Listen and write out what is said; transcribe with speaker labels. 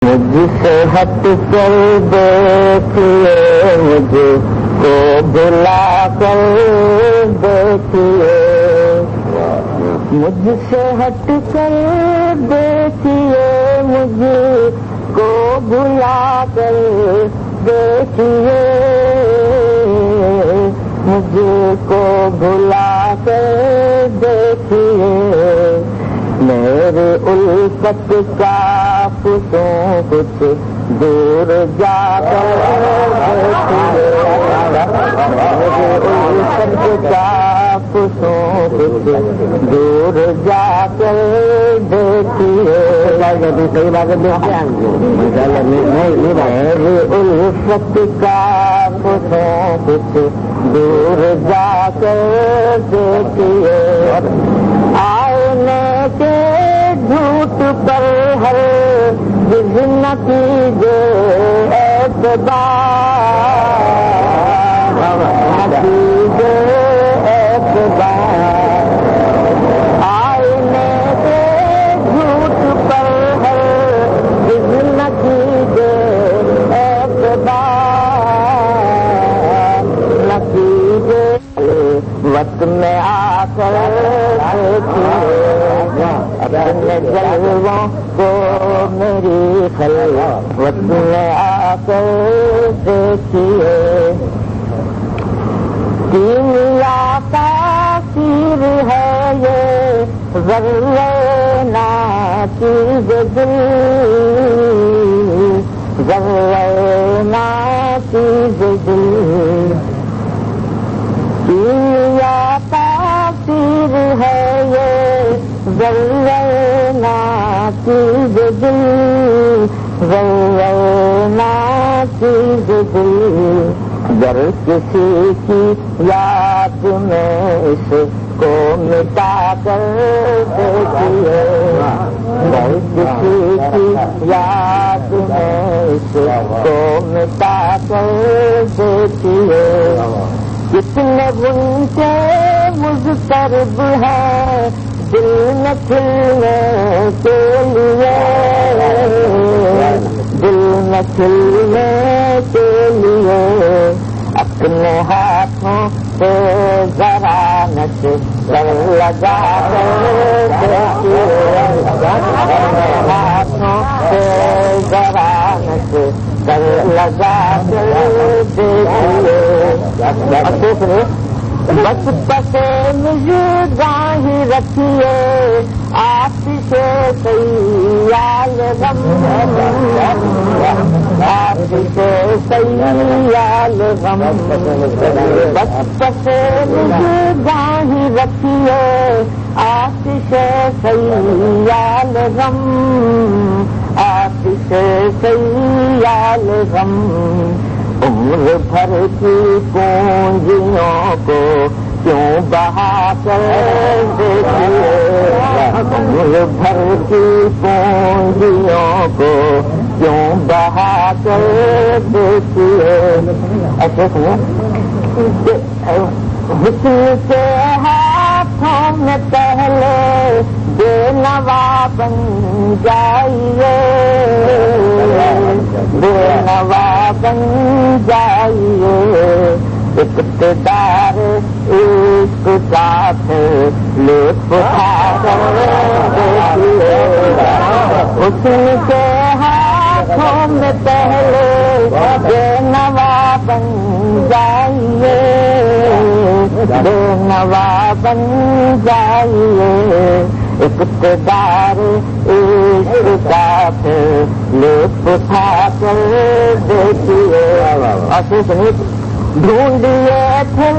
Speaker 1: مجھ سے ہٹ کر دیکھیے، مجھ کو بلا کر دیکھیے، مجھ سے ہٹ کر دیکھیے، مجھ کو بلا کر دیکھیے، مجھ کو بلا کر دیکھیے، میرے الفت کا کچھ کچھ دور جا کر دیکھیے، میرے الفت کا کچھ کچھ دور جا کر دیکھیے، صحیح بات ہے، میرے الفت کا کچھ کچھ دور جا کر دیکھیے، آئینے کے جھوٹ پر ہر نہ کیجیے اعتبار، نہ کیجیے اعتبار، آئینے کے جھوٹ پر ہر نہ کیجیے اعتبار، نہ کیجیے وقت میں آ کر دیکھیے اپنے جلووں کو، میری خلوت میں آ کر دیکھیے، کیمیا کا تیر ہے یہ ذرے ناچیز دل، ذرے ناچیز دل، کیمیا کا تیر ہے یہ ذرے ناچیز دل، ذرے ناچیز دل، گر کسی کی یاد میں اس کو مٹا کر دیکھیے، گر کسی کی یاد میں اس کو مٹا کر دیکھیے، کتنے ان کے مضطرب ہیں دل میں کھلنے کے لیے، دل میں کھلنے کے لیے، اپنے ہاتھوں سے ذرا نظر لگا کر دیکھیے، اپنے ہاتھوں سے ذرا نظر لگا کر دیکھیے، بس پسے نگاہ رکھیے، آتش سیال غم، آتش سیال غم، بس پسے نگاہ رکھیے، آتش سیال غم، آتش سیال غم، عمر بھر کی پونجیوں کو کیوں بہا کر دیکھیے، عمر بھر کی پونجیوں کو کیوں بہا کر دیکھیے، ایسے حسن کے ہاتھوں میں پہلے بے نوا بن جائیے، بے نوا بن جائیے، اقتدار عشق کا لطف اٹھا کر دیکھیے، حسن کے ہاتھوں میں پہلے بے نوا بن جائیے، بے نوا بن جائیے، اقتدار عشق کا لطف اٹھا کر دیکھیے، اور ڈھونڈیے پھر